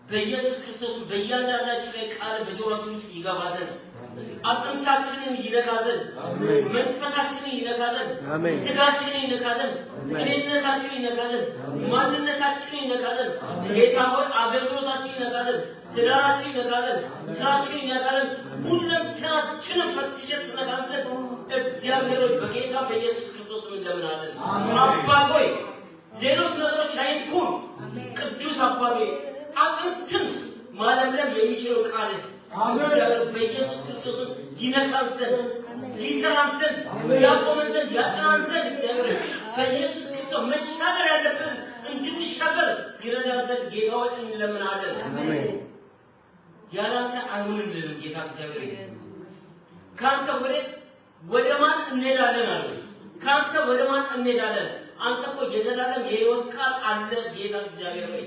በኢየሱስ ክርስቶስ በእያንዳንዳችን ላይ ቃል በጆሮአችን ውስጥ ይገባ ዘንድ አጥንታችንን ይነካ ዘንድ መንፈሳችንን ይነካ ዘንድ ስጋችንን ይነካ ዘንድ እኔነታችንን ይነካ ዘንድ ማንነታችንን ይነካ ዘንድ ጌታ ሆይ አገልግሎታችንን ይነካ ዘንድ ትዳራችንን ይነካ ዘንድ ስራችንን ይነካ ዘንድ ሁለንተናችንን ፈትሸት ይነካ ዘንድ እግዚአብሔር ሆይ በጌታ በኢየሱስ ክርስቶስ እንደምናለን አባት ሆይ ሌሎች ነገሮች አይንኩን ቅዱስ አባት ሆይ አጥንትን ማለምለም የሚችለው ቃል እግዚአብሔር በኢየሱስ ክርስቶስ ይነካን ዘንድ ይሰራን ዘንድ ያቆመን ዘንድ ያጽናን ዘንድ እግዚአብሔር በኢየሱስ ክርስቶስ መሻገር ያለብን እንድንሻገር ይረዳን ዘንድ ጌታ ሆይ እንለምናለን። ያላንተ አይሆንልንም ጌታ እግዚአብሔር ካንተ ወደ ማን እንሄዳለን አለ ካንተ ወደ ማን እንሄዳለን? አንተ እኮ የዘላለም የሕይወት ቃል አለ ጌታ እግዚአብሔር ሆይ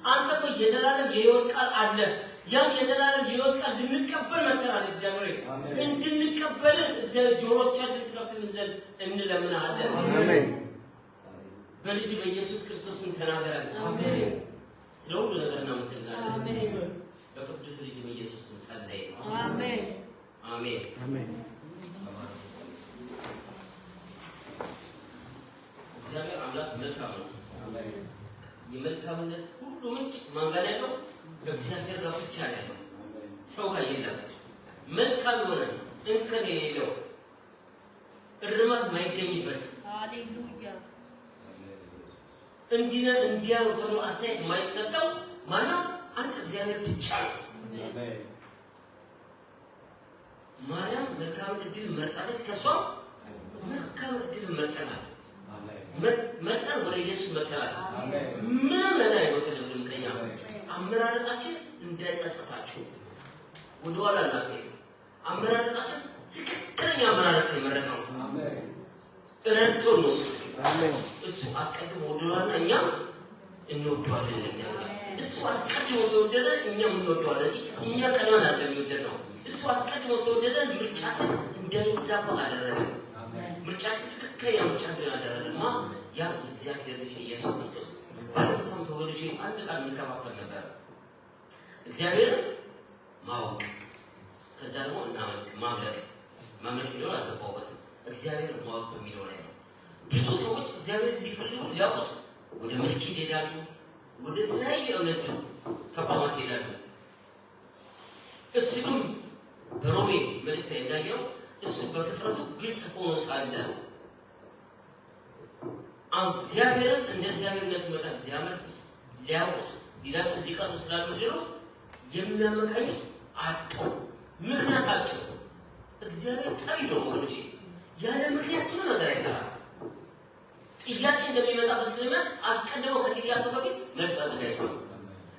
አንተ እኮ የዘላለም የሕይወት ቃል አለ። ያን የዘላለም የሕይወት ቃል እንድንቀበል መከራል እግዚአብሔር እንድንቀበል እግዚአብሔር ጆሮቻችን ትከፍትልን ዘንድ እንለምናለን። አሜን። በልጅ በኢየሱስ ክርስቶስ ተናገረን። አሜን። ስለሁሉ ነገር እናመሰግናለን። አሜን። በቅዱስ ልጅ በኢየሱስ ጸለይ። አሜን። አሜን። አሜን። እግዚአብሔር አምላክ መልካም ነው። አሜን። የመልካምነት ሁሉ ምንጭ ማን ጋር ያለው? እግዚአብሔር ጋር ብቻ ያለው። ሰው ጋር የለም። መልካም የሆነ እንከን የሌለው እርማት ማይገኝበት ሃሌሉያ እንዲነን እንዲያው ተብሎ አስተያየት ማይሰጠው ማነው? አንድ እግዚአብሔር ብቻ ነው። አሜን። ማርያም መልካም እድል መርጣለች። ከሷ መልካም እድል መርጠናል። አሜን። መርጠን ወደ ኢየሱስ መጥተናል። አሜን። ምንም ነገር አይወሰድም። ወደኋላ እናትሄድ። አመራረጣችን ትክክለኛ አመራረጥ የመረጠው አሜን ረድቶ ነው አሜን። እሱ አስቀድሞ ወደኋላ እኛ እንወደዋለን እግዚአብሔር። እሱ አስቀድሞ ስለወደደ እኛም እንወደዋለን። እኛ ቀናን አይደለም የወደድነው። እሱ አስቀድሞ ስለወደደ ምርጫችን እንዳይዛባ አደረገ። ምርጫችን ትክክለኛ ምርጫ እንዳደረገማ ያ እግዚአብሔር ልጅ ኢየሱስ ክርስቶስ ባለፈው ተወልጄ አንድ ቃል እንከፋፈል ነበር። እግዚአብሔር ማወቅ ከዛ ደግሞ ማምለክ ነው አልገባሁበትም። እግዚአብሔር ማወቅ በሚለው ላይ ነው። ብዙ ሰዎች እግዚአብሔር ሊፈልጉ ሊያውቁት ወደ መስጊድ ይሄዳሉ፣ ወደ ተለያዩ እምነት ተቋማት ይሄዳሉ። እሱ ግን በሮሜ መልእክት ላይ እንዳየው እሱ በፍጥረቱ ግልጽ ሆኖ ሳለ እግዚአብሔርን እንደ እግዚአብሔርነት መጠን ሊያመልኩት ሊያውቁት ሊዳስ ሊቀርቡ ስላልወደዱ የሚያመካኙት አጣው ምክንያት አጣው። እግዚአብሔር ጠሪ ነው ወገኖቼ። ያለ ምክንያት ምንም ነገር አይሰራም። ጥያቄ እንደሚመጣበት ስለሚያውቅ አስቀድመው ከጥያቄው በፊት መልስ አዘጋጅቷል።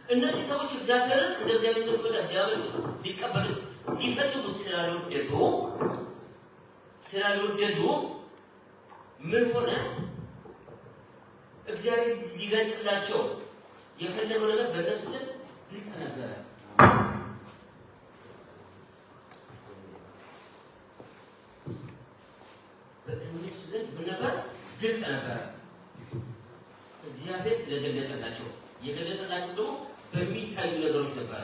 እነዚህ ሰዎች እግዚአብሔርን እንደ እግዚአብሔርነት መጠን ሊያመልኩት ሊቀበሉት ሊፈልጉት ስላልወደዱ ምን ሆነ? እግዚአብሔር ሊገልጥላቸው የፈለገው ነገር በእነሱ ዘንድ ግልጽ ነበረ። በእነሱ ዘንድ ምን ነበር? ግልጽ ነበረ። እግዚአብሔር ስለገለጠላቸው የገለጠላቸው ደግሞ በሚታዩ ነገሮች ነበረ።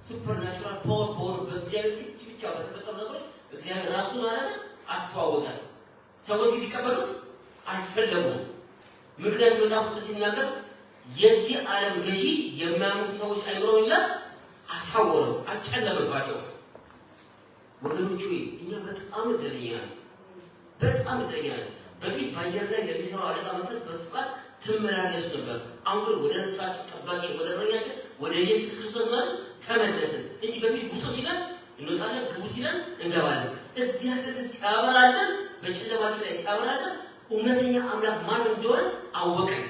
ሱፐርናቹራል ፓወር በእግዚአብሔር እጅ ብቻ በተፈጠሩ ነገሮች እግዚአብሔር ራሱን አስተዋወቀ። ሰዎች ሊቀበሉት አልፈለጉም። ምክንያቱም መጽሐፍ ቅዱስ ሲናገር የዚህ ዓለም ገዢ የሚያምኑ ሰዎች አይምሮ ይላል አሳወረው፣ አጨለመባቸው። ወገኖች ሆይ እኛ በጣም እድለኛ ነን። በፊት በአየር ላይ ለሚሰራው አደጋ መንፈስ በስፋት ትመላለሱ ነበር። አሁን ግን ወደ ነፍሳችን ጠባቂ ወደ እረኛችን ወደ ኢየሱስ ክርስቶስ ማለት ተመለስን እንጂ በፊት ጉቶ ሲለን እንወጣለን፣ ግቡ ሲለን እንገባለን። እግዚአብሔር ሲያበራለን፣ በጨለማችን ላይ ሲያበራለን እውነተኛ አምላክ ማን እንደሆነ አወቀን።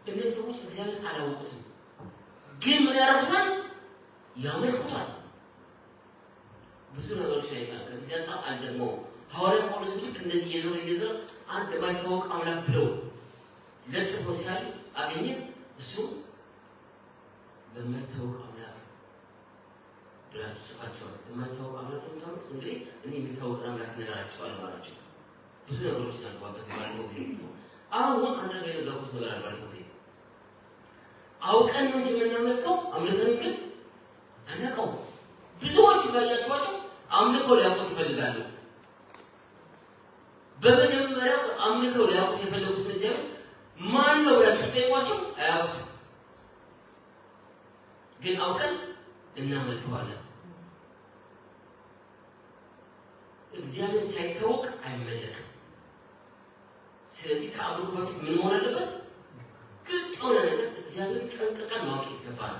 እነዚህ ሰዎች እግዚአብሔር አላወቁትም፣ ግን ምን ያደርጉታል? ያመልኩታል። ብዙ ነገሮች ላይ ከዚህ አንፃር አልደግሞ ሐዋርያው ጳውሎስ ልክ እንደዚህ እየዞረ አንድ የማይታወቅ አምላክ ብለው ለጥፎ ሲያል አገኘ። እሱ ለማይታወቅ አምላክ ብላችሁ ጽፋችኋል። ለማይታወቅ አምላክ የምታወቁት እንግዲህ እኔ የሚታወቅ አምላክ ነገራችኋል ማለቸው። ብዙ ነገሮች ናልኳበት ባለፈው ጊዜ አሁን አንድ ነገር የነገርኩት ነገር አለ። ባለፈው ጊዜ አውቀን ነው እንጂ የምናመልከው አምልከን ግን አናውቀው። ብዙዎቹ ባያችኋቸው አምልከው ሊያውቁት ይፈልጋሉ። በመጀመሪያ አምልከው ሊያውቁት የፈለጉት እግዚአብሔር ማን ነው ብላችሁ ጠይቋቸው አያውቁት፣ ግን አውቀን እናመልከዋለን። እግዚአብሔር ሳይታወቅ አይመለክም። ስለዚህ ከአምልኮ በፊት ምን መሆን አለበት? ግልጽ የሆነ ነገር እግዚአብሔር ጠንቅቀን ማወቅ ይገባል።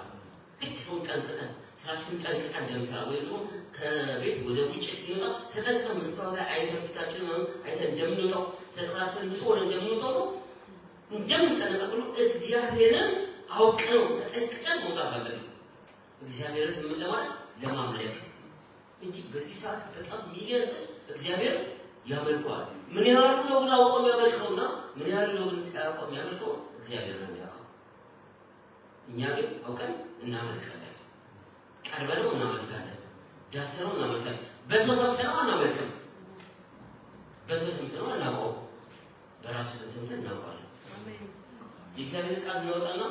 ግድ ሰው ጠንቅቀን ስራችን ጠንቅቀን እንደምሰራ ወይ ደግሞ ከቤት ወደ ውጭ ሲወጣ ተጠንቅቀን መስታወት ላይ አይተን ፊታችንን አይተን እንደምንወጣው ተጠራተን ንጹህ ሆነን እንደምንወጣው እንደምንጠነቀቅ እግዚአብሔርን አውቀን ተጠንቅቀን መውጣት አለብን። እግዚአብሔርን ምን ለማለት ለማምለክ እንጂ በዚህ ሰዓት በጣም ሚሊዮን እግዚአብሔር ያመልከዋል። ምን ያህል ነው ግን አውቀው የሚያመልከውና ምን ያህል ነው ግን ሳያውቀው የሚያመልከው እግዚአብሔር ነው የሚያውቀው። እኛ ግን አውቀን እናመልካለን፣ ቀርበነው እናመልካለን፣ ዳሰነው እናመልካለን። በሰው ሰምተነው አናመልክም፣ በሰው ሰምተነው አናውቀውም፣ በራሱ ሰምተን እናውቃለን። የእግዚአብሔር ቃል እናወጣና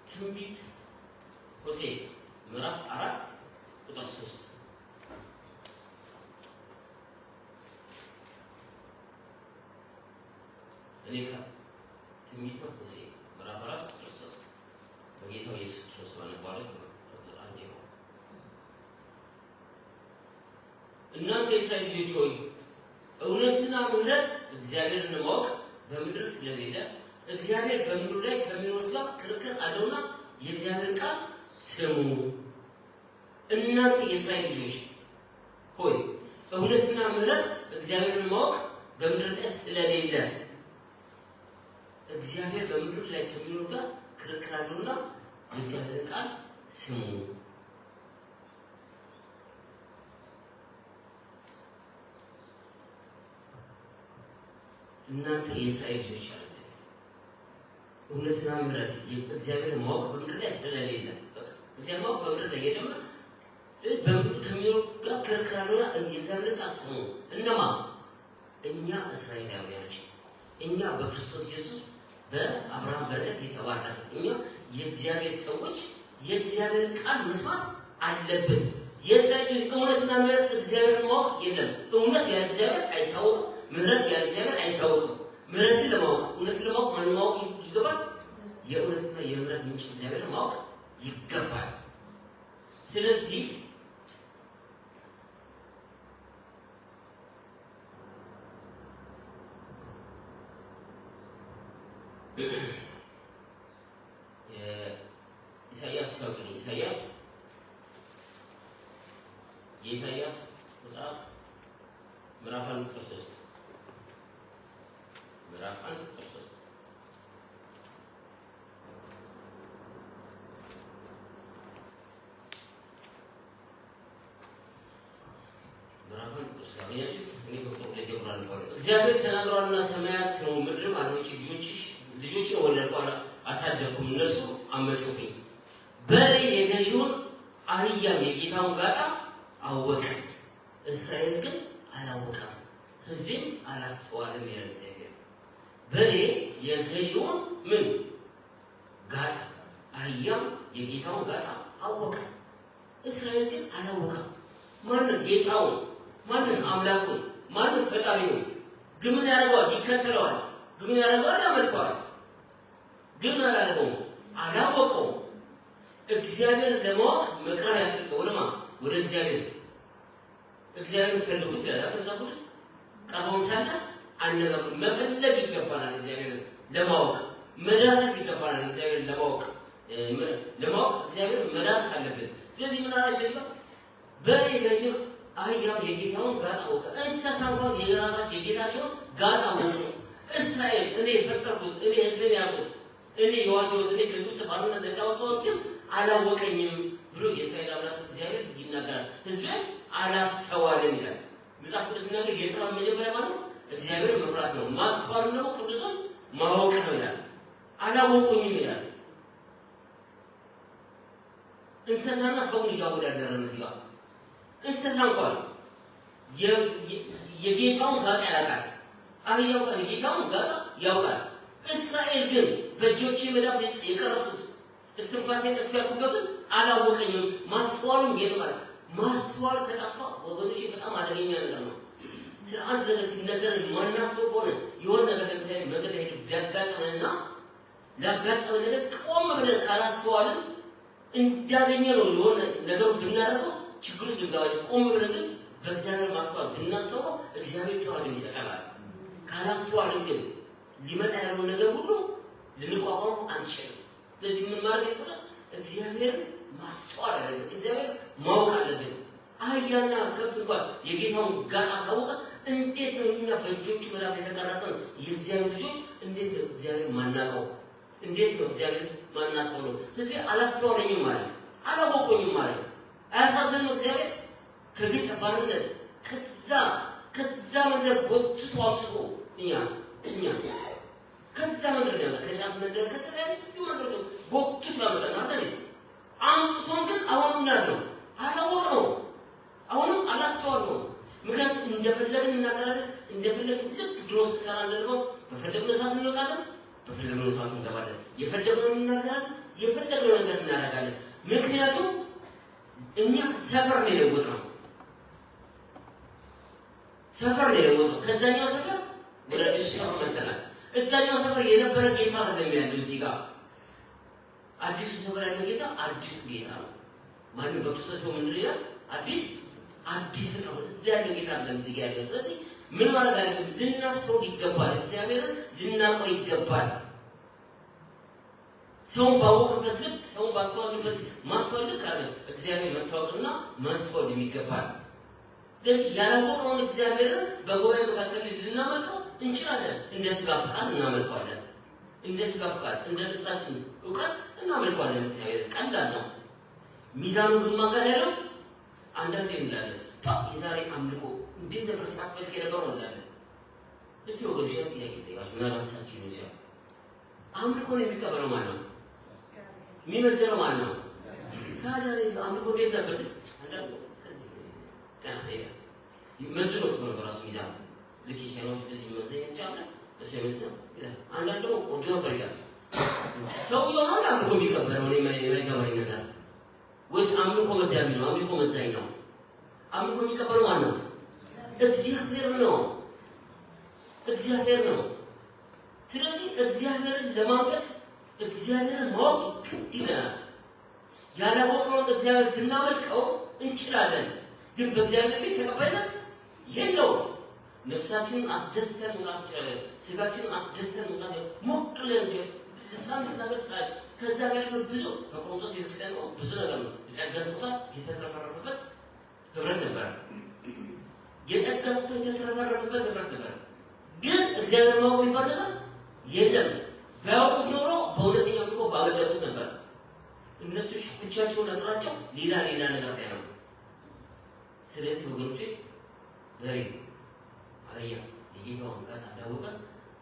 በትንቢት ሆሴዕ ምዕራፍ 4 ቁጥር 3 እኔካ ትንቢት ሆሴዕ ምዕራፍ 4 ቁጥር 3 በጌታው ኢየሱስ ክርስቶስ ባለባለ ቁጥር 1 ነው። እናንተ የእስራኤል ልጆች ሆይ እውነትና ምሕረት እግዚአብሔርን ማወቅ በምድር ስለሌለ እግዚአብሔር በምድር ላይ ከሚኖሩት ጋር ክርክር አለውና የእግዚአብሔር ቃል ስሙ። እናንተ የእስራኤል ልጆች ሆይ እውነትና ምሕረት እግዚአብሔርን ማወቅ በምድር ላይ ስለሌለ እግዚአብሔር በምድር ላይ ከሚኖሩት ጋር ክርክር አለውና የእግዚአብሔር ቃል ስሙ። እናንተ የእስራኤል ልጆች አሉ እውነትና ምሕረት እግዚአብሔር ማወቅ በምድር ላይ ስለሌለ እግዚአብሔር ማወቅ በምድር ላይ የለም። ስለዚህ በምድር ከሚኖሩ ጋር ክርክር አለውና የእግዚአብሔር ቃል ስሙ። እነማ እኛ እስራኤላውያኖች እኛ በክርስቶስ ኢየሱስ በአብርሃም በረከት የተባረክን እኛ የእግዚአብሔር ሰዎች የእግዚአብሔር ቃል መስማት አለብን። የእስራኤል እውነትና ምሕረት እግዚአብሔር ማወቅ የለም። እውነት ያለ እግዚአብሔር አይታወቅም። ምሕረት ያለ እግዚአብሔር አይታወቅም። ምሕረትን ለማወቅ እውነትን ለማወቅ ማን ማወቅ ይገባል? የእውነትና የምሕረት ምንጭ እግዚአብሔር ማወቅ ይገባል። ስለዚህ የኢሳይያስ መጽሐፍ ምዕራፍ 1 ቁጥር 3 ምዕራፍ 1 ቁጥር 3 ምዕራፍ 1 ቁጥር 3 እግዚአብሔር ተናግሯልና ሰማያት ስሙ ምድርም አድማጭ ልጆችን ወለድኩ አሳደግኩም እነርሱ አመጹብኝ። በሬ የገዢውን አህያም የጌታውን ጋጣ አወቀ፣ እስራኤል ግን አላወቀም፣ ሕዝቤም አላስተዋለም ይላል እግዚአብሔር። በሬ የገዢውን ምን ጋጣ አህያም የጌታውን ጋጣ አወቀ፣ እስራኤል ግን አላወቀም። ማንን? ጌታውን። ማንን? አምላኩን። ማንን? ፈጣሪውን። ግን ምን ያደርገዋል? ይከተለዋል። ግን ምን ያደርገዋል? ያመልከዋል። ግን አላደረገውም፣ አላወቀውም። እግዚአብሔር ለማወቅ መቅረብ ያስፈልገው ወደማ ወደ እግዚአብሔር ፈልጉት ይላል። ተዛቁስ ቀርቦም ሳለ አነጋገር መፈለግ ይገባናል። እግዚአብሔር ለማወቅ መዳሰስ ይገባናል። እግዚአብሔር ለማወቅ እግዚአብሔር መዳሰስ አለብን። ስለዚህ ምን አላችሁ? በሬ ገዢው አህያም የጌታውን ጋጣ አወቀ፣ እንስሳ እንኳን የራሳቸው የጌታቸውን ጋጣ አወቀ። እስራኤል እኔ የፈጠርኩት እኔ ሕዝቤን ያልኩት እኔ የዋጀሁት እኔ ከግብፅ ባርነት ነፃ ያወጣሁት ግን አላወቀኝም ብሎ የእስራኤል አምላክ እግዚአብሔር ይናገራል። ሕዝቤን አላስተዋለም ይላል መጽሐፍ ቅዱስ። ነገር የጥበብ መጀመሪያ ማለት እግዚአብሔር መፍራት ነው። ማስተዋል ደግሞ ቅዱስን ማወቅ ነው ይላል። አላወቁኝም ይላል። እንስሳና ሰውን እያወዳደረ ነው እዚህ ጋር። እንስሳ እንኳን የጌታውን ጋጣ ያውቃል። አህያ እንኳን የጌታውን ጋጣ ያውቃል። እስራኤል ግን በእጆቼ መዳፍ የቀረጹት እስትንፋሴን እፍ ያልኩበትን አላወቀኝም። ማስተዋሉም የለም። ማስተዋል ከጠፋ ወገኖች በጣም አደገኛ ነገር ነው። ስለ አንድ ነገር ሲነገር ማናስተው ከሆነ የሆነ ነገር ለምሳሌ መንገድ ሄድ ቢያጋጥመንና ላጋጠመን ነገር ቆም ብለን ካላስተዋልን እንዳገኘ ነው የሆነ ነገሩ ብናደርገው ችግር ውስጥ ልንገባ። ቆም ብለን ግን በእግዚአብሔር ማስተዋል ብናስተውለው እግዚአብሔር ጨዋታን ይሰጠናል። ካላስተዋልን ግን ሊመጣ ያለው ነገር ሁሉ ልንቋቋም አንችልም። ስለዚህ ምን ማድረግ ይችላል? እግዚአብሔር ማስተዋል አለብን። እግዚአብሔር ማወቅ አለብን። አህያና ከብት እንኳን የጌታውን ጋጣ ካወቀ እንዴት ነው እኛ በእጆቹ መዳፍ የተቀረጸን የእግዚአብሔር ልጆች እንዴት ነው እግዚአብሔር ማናውቀው? እንዴት ነው እግዚአብሔርስ ማናስተውለው? ስለዚህ አላስተዋለኝም ማለት አላወቁኝም ማለት አያሳዝንም? እግዚአብሔር ከግብፅ ባርነት ከዛ መንደር ጎትቶ አውጥቶ እኛ ከዛ መንደር ያለ ከጫፍ መንደር ከተለያዩ መንደር ጎትቶ ያመጣናል አይደል? አምጥቶን ግን አሁንም ነው አላወቅነው፣ አሁንም አላስተዋልነው። ምክንያቱም እንደፈለግን እናቀራለን፣ እንደፈለግን ልክ ድሮ ስትሰራ እንደነበረው በፈለግነው ሰዓት እንወጣለን፣ በፈለግነው ሰዓት እንገባለን፣ የፈለግነው እናቀራለን፣ የፈለግነው ነገር እናደርጋለን። ምክንያቱም እኛ ሰፈር ነው የለወጥነው። ከዛኛው ሰፈር ወደ አዲሱ ሰፈር መጥተናል። እዛኛው ሰፈር የነበረ ጌታ አይደለም ያለው እዚህ ጋር አዲሱ ሰፈር ያለው ጌታ አዲሱ ጌታ ነው። ማንም በክርስቶስ ምንድን ይላል? አዲስ ነው። እዚያ ያለው ጌታ አይደለም እዚህ ጋር ያለው። ስለዚህ ምን ማለት አለብን? ልናስተውል ይገባል። እግዚአብሔርን ልናውቀው ይገባል። ሰውን ባወቅበት ልክ ሰውን ባስተዋልበት ማስተዋል ልክ አለ እግዚአብሔር መታወቅና ማስተዋል የሚገባል። ስለዚህ ያላወቀውን እግዚአብሔርን በጉባኤ መካከል ልናመልከው እንችላለን። እንደ ሥጋ ፈቃድ እናመልከዋለን። እንደ ስጋ ፈቃድ እንደ ነፍሳችን ዕውቀት እናመልከዋለን። እግዚአብሔር ቀላል ነው። ሚዛኑ በማጋድ ያለው አንዳንዴ እንላለን የዛሬ አምልኮ እንዴት ነበር ሲያስፈልግ የነበረው እንላለን። እስቲ ወገኖች ጥያቄ ጠይቃችሁ ምናልባት ሳችሁ ነው ይችላል። አምልኮን የሚቀበለው ማለት ነው የሚመዘነው ማለት ነው። ታዲያ አምልኮ እንዴት ነበር አንዳንዱ እስከዚህ መዝኖት ነው በራሱ ሚዛን ልክ ሻኖች መዘን ይቻላል። እሱ ይመስላል አንዳንዱ ቆንጆ ነበር ይላል። ሰው ይሆናል አምልኮ የሚቀበለው ነው የማይገባኝ ነገር ወይስ አምልኮ መዳሚ ነው? አምልኮ መዛኝ ነው? አምልኮ የሚቀበለው ማን ነው? እግዚአብሔር ነው። እግዚአብሔር ነው። ስለዚህ እግዚአብሔርን ለማምለክ እግዚአብሔርን ማወቅ ግድ ይለናል። ያላወቅነውን እግዚአብሔር ብናመልከው እንችላለን፣ ግን በእግዚአብሔር ፊት ተቀባይነት የለውም። ነፍሳችንን አስደስተን መውጣት እንችላለን። ስጋችንን አስደስተን መውጣት ሞቅ ብለን ልሳን ልናገር እንችላለን። ከዛ ጋር ብዙ በቆሮንቶስ ቤተክርስቲያን ነው ብዙ ነገር ነው። የጸጋ ስጦታ የተትረፈረፈበት ህብረት ነበር። የጸጋ ስጦታ የተትረፈረፈበት ህብረት ነበር። ግን እግዚአብሔር ማወቅ የሚባል ነገር የለም። ቢያውቁት ኖሮ በእውነተኛ ልኮ ባገለጡት ነበር። እነሱ ብቻቸውን አጥራቸው ሌላ ነገር ያለው። ስለዚህ ወገኖቼ ዛሬ አያ የጌታውን ቃል እንዳወቀ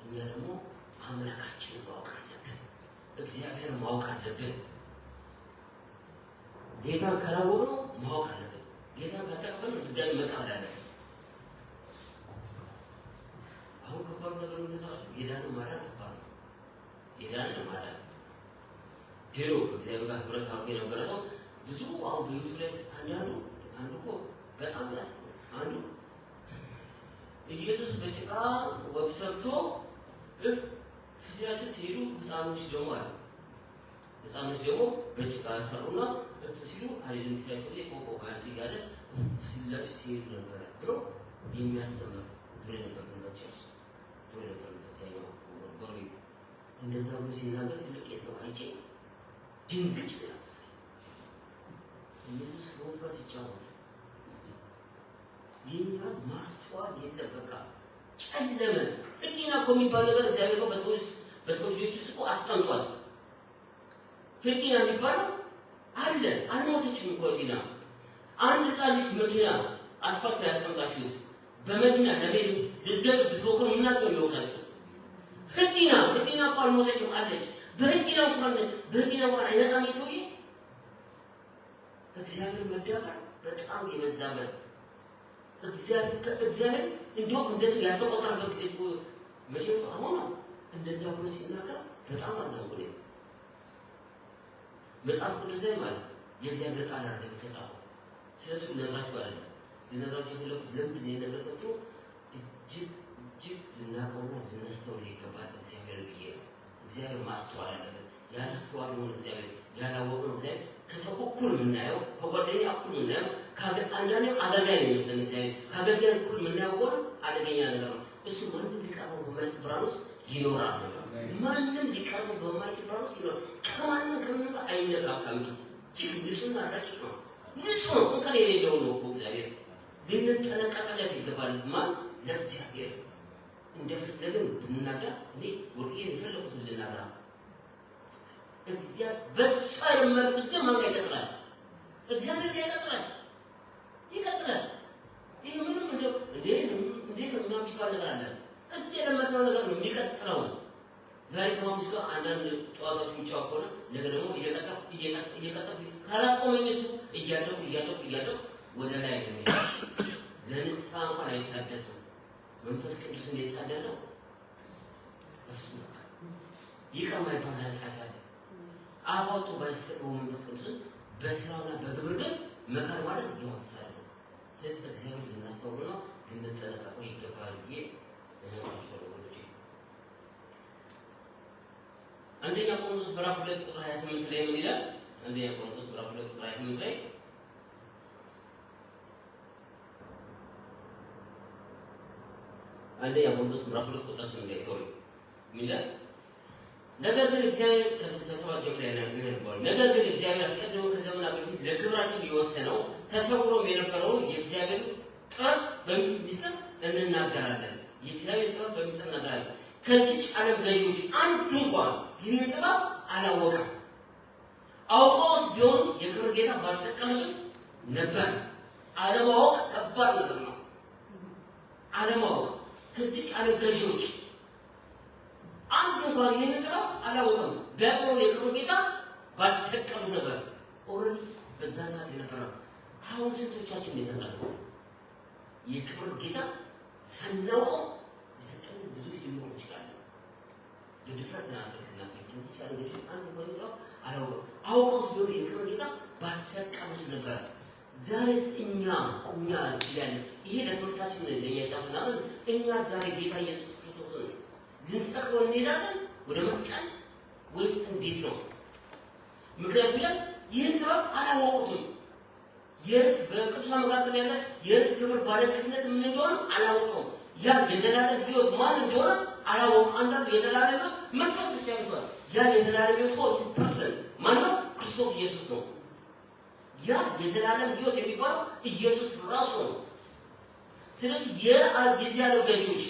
እኛ ደግሞ አምላካችንን ማወቅ አለብን። እግዚአብሔር ማወቅ አለብን። ጌታን ካላወቅነው ማወቅ አለብን። ጌታን ካልተቀበልን ድጋሚ መቃወም አለብን። አሁን ከባድ ነገር ነው። ጌታን ማዳን ከባድ ነው። ጌታን ማዳን ድሮ ከእግዚአብሔር ጋር ህብረት አድርጎ የነበረ ሰው ብዙ አሁን በዩቱብ ላይ አንዱ እኮ በጣም አንዱ ኢየሱስ በጭቃ ወፍ ሰርቶ ፍሲያቸው ሲሄዱ ህፃኖች ደግሞ በጭቃ ሰሩና ሲሉ አሪድም ሲላቸው የቆቆ ጋር ይጋለ ሲላቸው ሲሄዱ ነበር ብሎ የሚያስተምር ብሎ ነበር በቸርች ብሎ ነበር በታየው ጎርቤት እንደዛ ብሎ ሲናገር ትልቅ የሰው አይቼ ድንግጥ ነው። ኢየሱስ ወፍራስ ይጫወት ይህኛ ማስተዋል የለም። በቃ ጨለመ። ህሊና እኮ የሚባል ነገር እግዚአብሔር በሰው ልጆች ውስጥ እኮ አስቀምጧል። ህሊና የሚባለው አለ። አልሞተችም እኮ ህሊና። አንድ ህፃን ልጅ መኪና አስፋልት ላይ ያስቀምጣችሁት በመኪና ለቤት ልትገጥ ብትሞክሩ ምናት ነው የሚወቅሳችሁ? ህሊና እኮ አልሞተችም አለች። በህሊና እንኳን አይነቃም ሰውዬ። እግዚአብሔር መዳፈር በጣም የበዛበት እግዚአብሔር እንደውም እንደሱ ያልተቆጠረበት መቼም አሁን እንደዛ ብሎ ሲናገር በጣም አዘንኩ። መጽሐፍ ቅዱስ ላይ ማለት የእግዚአብሔር ቃል አለ ተጻፈ። ስለሱ ልነግራችሁ አይደለም ልነግራችሁ የፈለኩት ለምን ነገር ቀጥቶ እጅግ ልናውቀውና ልናስተውል ይገባል። እግዚአብሔር ማስተዋል አለበት። ያላስተዋልነውን እግዚአብሔር ያላወቅነው እግዚአብሔር ከሰው እኩል የምናየው ከጓደኛ እኩል የምናየው አንዳንዴም አገልጋይ ነው የሚመስለን እግዚአብሔር ከአገልጋይ እኩል የምናየው አደገኛ ነገር ነው። እሱ ማንም ሊቀርበው በማይችል ብርሃን ውስጥ ይኖራል። ማንም ሊቀርበው በማይችል ብርሃን ውስጥ ይኖራል። ከማንም ከምንም ጋር አይነካካም። እጅግ ንጹህና ረቂቅ ነው። ንጹህ እንከን የሌለው ነው እኮ እግዚአብሔር። ልንጠነቀቅለት ይገባል። ማን ለእግዚአብሔር እንደፈለግን ብንናገር እኔ ወርቄ የፈለኩትን ልናገር እግዚአብሔር በሷ የመረጡት ግን ማን ይቀጥላል? እግዚአብሔር ይቀጥላል። ይሄ ምንም እንዴት ነው የሚባል ነገር አለ። እዚህ የለመድነው ነገር ነው የሚቀጥለው። ዛሬ ከማሙሽ ጋር አንዳንድ ጨዋታዎች የሚጫወት ከሆነ ነገ ደግሞ እየቀጠፍ ካላስቆመኝ እሱ እያደኩ ወደ ላይ ነው። ለንስሐ እንኳን አይታደስም። መንፈስ ቅዱስ እንዴት ሳደሰው እሱ ይቀማ ይባላል። ኃጢአት አፋውጡ ባይሰጠው መንፈስ ቅዱስ በስራውና በግብር ግን መከር ማለት ይወሰዳል። ስለዚህ እግዚአብሔር ልናስተውል ነው ልንጠነቀቀው ይገባል ብዬ ለማለት ነው። አንደኛ ቆሮንቶስ ምዕራፍ 2 ቁጥር 28 ላይ ምን ይላል? አንደኛ ቆሮንቶስ ምዕራፍ 2 ቁጥር 28 ላይ አንደኛ ቆሮንቶስ ምዕራፍ 2 ቁጥር 28 ላይ ሶሪ ምን ይላል? ነገር ግን እግዚአብሔር ከሰባት ጀምሮ ያናግረዋል። ነገር ግን እግዚአብሔር አስቀድሞ ከዘመናት በፊት ለክብራችን የወሰነው ተሰውሮም የነበረውን የእግዚአብሔር ጥበብ በሚስጥር እንናገራለን። የእግዚአብሔር ጥበብ በሚስጥር እንናገራለን። ከዚህ ዓለም ገዢዎች አንዱ እንኳን ይህንን ጥበብ አላወቀም። አውቀውስ ቢሆን የክብር ጌታ ባልሰቀሉትም ነበር። አለማወቅ ከባድ ነገር ነው። አለማወቅ ከዚህ ዓለም ገዢዎች አንዱ እንኳን ይህንን ጥበብ አላወቀም። ደግሞ የክብር ጌታ ባልሰቀሉ ነበር። ኦልሬዲ በዛ ሰዓት የነበረው አሁን ስንቶቻችን የተናገሩ የክብር ጌታ ሳናውቀው የሰጠን ብዙ ሊኖር ይችላል። በድፍረት ተናገርኩና ከዚህ ዓለም ገዢዎች አንዱ እንኳን ጥበብ አላወቀም። አውቀውስ ቢሆን የክብር ጌታ ባልሰቀሉት ነበር። ዛሬስ እኛ ይላል ይሄ ለትምህርታችን ለኛ ጻፍና እኛ ዛሬ ጌታ ኢየሱስ ክርስቶስን ልንሰቅለው እንሄዳለን ወደ መስቀል ወይስ እንዴት ነው? ምክንያቱም ይህን ጥበብ አላወቁትም። የርስ በቅዱሳን መካከል ያለ የርስ ክብር ባለስልጣንነት ምን እንደሆነ አላወቀውም። ያ የዘላለም ሕይወት ማን እንደሆነ አላወቀም። አንዳንዱ የዘላለም ሕይወት መንፈስ ብቻ ይባላል። ያ የዘላለም ሕይወት ሆስ ፐርሰን ማን ነው? ክርስቶስ ኢየሱስ ነው። ያ የዘላለም ሕይወት የሚባለው ኢየሱስ ራሱ ነው። ስለዚህ የዚህ ዓለም ገዢዎች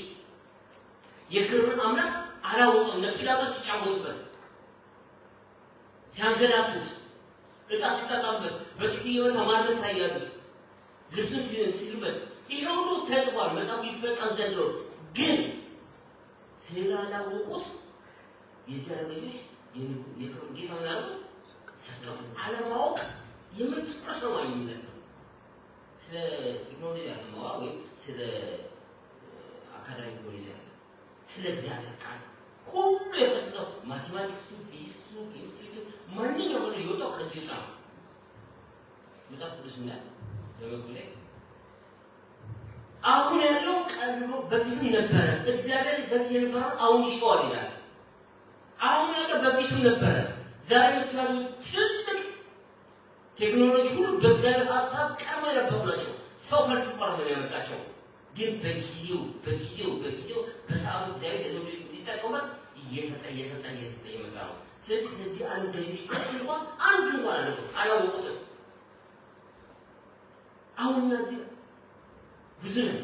የክብርን አምላክ አላወቁም። ለጲላጦስ ተጫወቱበት፣ ሲያንገላቱት፣ ዕጣ ሲጣጣበት፣ በጥቂት ተማርነት ታያሉት፣ ልብሱን ሲሉበት፣ ይሄ ሁሉ ተጽፏል መጽሐፉ ይፈጸም ዘንድ ነው። ግን ስላላወቁት የዚህ ዓለም ገዢዎች የክብር ጌታ ምናልባት ሰጠው። አለማወቅ የመጨረሻው አይነት ነው። ስለ ቴክኖሎጂ አለማወቅ ወይም ስለ አካዳሚ ኖሌጅ አለ፣ ስለ እግዚአብሔር ቃል ሁሉ የፈሰሰው ማቴማቲክሱ፣ ፊዚክሱ፣ ኬሚስትሪቱ ማንኛውም ነገር የወጣው ከዚህ ውጣ ነው። መጽሐፍ ቅዱስ ምን ያለ በመግቢያ ላይ አሁን ያለው ቀድሞ በፊትም ነበረ፣ እግዚአብሔር በፊት የነበረው አሁን ይሽዋል ይላል። አሁን ያለው በፊትም ነበረ። ዛሬ የምታዙ ትልቅ ቴክኖሎጂ ሁሉ በእግዚአብሔር ሀሳብ ቀርቦ የነበሩ ናቸው። ሰው ፈልስፋ ነው ያመጣቸው። ግን በጊዜው በሰዓቱ እግዚአብሔር የሰው ልጅ እንዲጠቀሙበት እየሰጠ የመጣ ነው። ስለዚህ ከዚህ ዓለም ገዢዎች አንዱ እንኳን አላወቁትም። አሁን እነዚህ ብዙ ነን።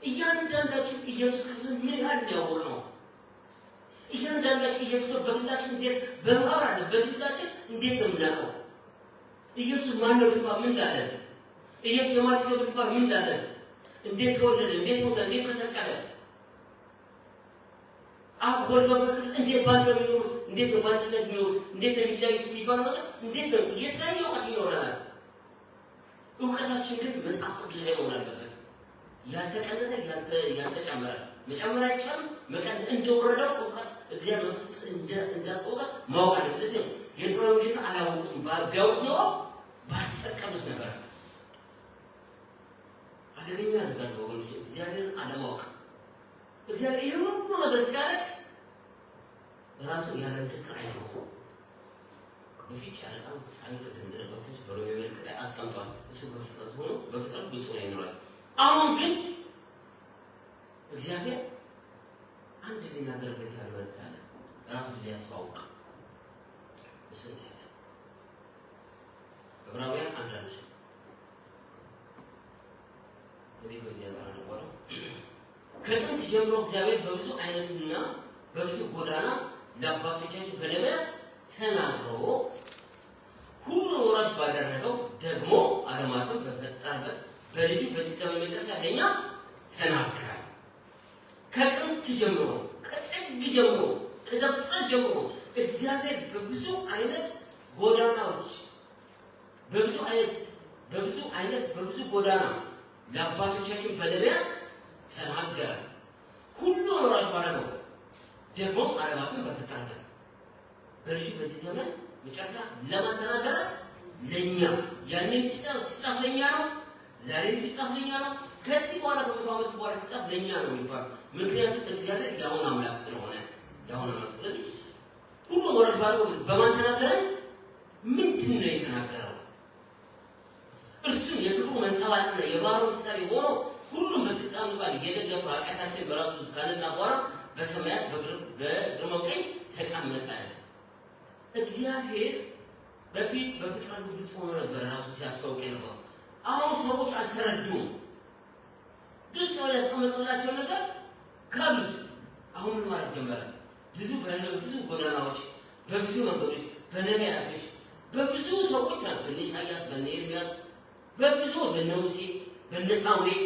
እያንዳንዳችን ኢየሱስ ክርስቶስ ምን ያህል ያወቅነው? እያንዳንዳችን ኢየሱስ በግላችን እንዴት በማህበር አለ በግላችን እንዴት ነው የምናውቀው? ኢየሱስ ማን ነው ቢባል ምን እንዳለን? ኢየሱስ የማለት ነው ቢባል ምን እንዳለን? እንዴት ተወለደ? እንዴት ሞተ? እንዴት ተሰቀለ? አብ ወልድ መንፈስ ቅዱስ እንዴት ባለው ነው? እንዴት ነው ባንድነት ነው? እንዴት ነው የሚለያዩት የሚባለው ነገር እንዴት ነው? የተለያየ እውቀት ይኖረናል። እውቀታችን ግን መጽሐፍ ቅዱስ ላይ መሆን አለበት። ያልተቀነሰ ያልተጨመረ መጨመር አይቻልም። መቀነስ እንደወረደው እውቀት እግዚአብሔር መንፈስ ቅዱስ እንዳስቆቀ ማወቅ አለበት። ለዚህ የትኛው ጌታ አላወቁም። ቢያውቁ ኖሮ ባልሰቀሉት ነበር። አደገኛ ነገር ነው ወገኖች፣ እግዚአብሔርን አለማወቅ። እግዚአብሔር ይሄን ሁሉ ነገር ሲያደርግ ራሱ ያለ ምስክር አይተው በፊት ያለቃው ፀሐይ ቅድም እንደነገርኩሽ በሮሜ መልእክት ላይ አስቀምጧል። እሱ በፍጥረት ሆኖ በፍጥረት ብቻ ነው ይኖራል። አሁን ግን እግዚአብሔር አንድ ሊናገርበት ያልበት አለ ራሱን ሊያስተዋውቅ እሱ ነው ያለ ዕብራውያን 1 በዚህ ያዛና ነው ከጥንት ጀምሮ እግዚአብሔር በብዙ አይነትና በብዙ ጎዳና ለአባቶቻችን በነቢያት ተናግሮ ሁሉን ወራሽ ባደረገው ደግሞ ዓለማትን በፈጠረበት በልጁ በዚህ ዘመን መጨረሻ ለኛ ተናገረ። ከጥንት ጀምሮ ከጥንት ጀምሮ ከዘፍጥረት ጀምሮ እግዚአብሔር በብዙ አይነት ጎዳናዎች በብዙ ጎዳና ለአባቶቻችን በነቢያት ተናገረ። ሁሉን ወራሽ ባደረገው ደግሞ ዓለማትን በፈጠረበት በልጁ በዚህ ዘመን መጨረሻ ለማን ተናገረ? ለኛ። ያንን ሲጻፍ ለኛ ነው። ዛሬም ሲጻፍ ለኛ ነው። ከዚህ በኋላ ከመቶ ዓመት በኋላ ሲጻፍ ለኛ ነው የሚባለው። ምክንያቱም እግዚአብሔር ያውን አምላክ ስለሆነ ስለዚህ ሁሉ ወራሽ ባለው በማን ተናገረ? ምንድን ነው የተናገረው? እርሱ የክብሩ መንጸባረቅና የባህሩ ምሳሌ ሆኖ ሁሉም በስልጣኑ ቃል እየደገፈ ኃጢአታችን በራሱ ካነጻ በኋላ በሰማያት በግርማው ቀኝ ተቀመጠ። እግዚአብሔር በፊት በፍጥረት ግልጽ ሆኖ ነበር ራሱ ሲያስተዋውቅ ነበር። አሁን ሰዎች አልተረዱም። ግልጽ ያስቀመጠላቸው ነገር ካሉት አሁን ማለት ጀመረ ብዙ ጎዳናዎች በብዙ መንገዶች በነቢያቶች በብዙ ሰዎች ናቸው በኢሳይያስ በኤርምያስ በብዙ በሙሴ በሳሙኤል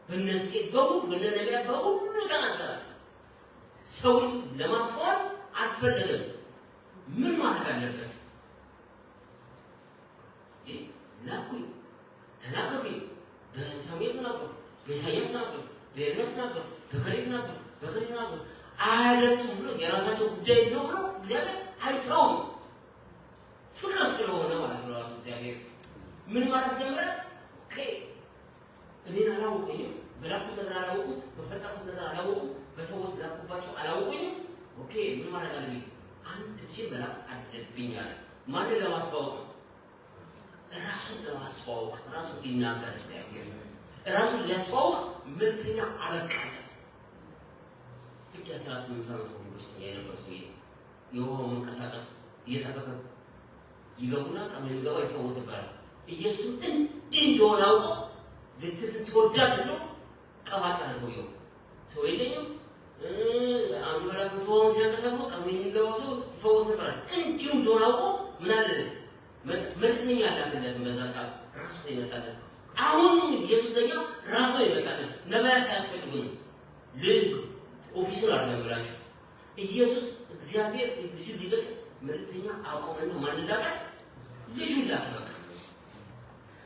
በነዚህ በነቢያት በሁሉ ተናገረ ሰውን ለማስተዋል አልፈለገም ምን ማድረግ አለበት ላኩኝ ተናገሩኝ በሳሙኤል ተናገሩ በኢሳይያስ ተናገሩ በኤርምያስ ተናገሩ በከሌ ተናገሩ አያለቱም ብሎ የራሳቸው ጉዳይ ነው ብሎ እግዚአብሔር አይተውም ፍቅር ስለሆነ ማለት ነው ራሱ እግዚአብሔር ምን ማለት ጀመረ እኔን አላወቁኝም በላኩት ነገር አላወቁም በፈጠርኩት ነገር አላወቁም በሰዎች ላኩባቸው አላወቁኝም ኦኬ ምን ማለት አለኝ አንድ ሺህ በላክ አድርብኛል ማንን ለማስተዋወቅ ራሱን ለማስተዋወቅ ራሱን ሊናገር እግዚአብሔር ራሱን ሊያስተዋወቅ ምርተኛ አበቃለት ልክ 18 ዓመት ውስጥ የነበረው የውሃው መንቀሳቀስ እየተፈቀደ ይገቡና ቀኑ ይገባ ይፈወስባል ኢየሱስ እንዲህ እንደሆነ አውቆ ልትወዳድ ሰው ቀባጠረ ሰው የለኝም አንዱ በላም ተወው ሲያቀሰቡ ቀኑ የሚገባው ሰው ይፈወስባል እንዲህ እንደሆነ አውቆ ምን አለ መልእክተኛ ያላከለት በዛ ሰዓት ራሱ ይመጣለት አሁን ኢየሱስ ደግሞ ራሱ ይመጣለት ነቢያት ያስፈልጉኝ ኦፊሰር አደረጋችሁ ኢየሱስ እግዚአብሔር ልጅ ሊገጥ መልእክተኛ አቆመና ማን ላቀ ልጅ ላቀ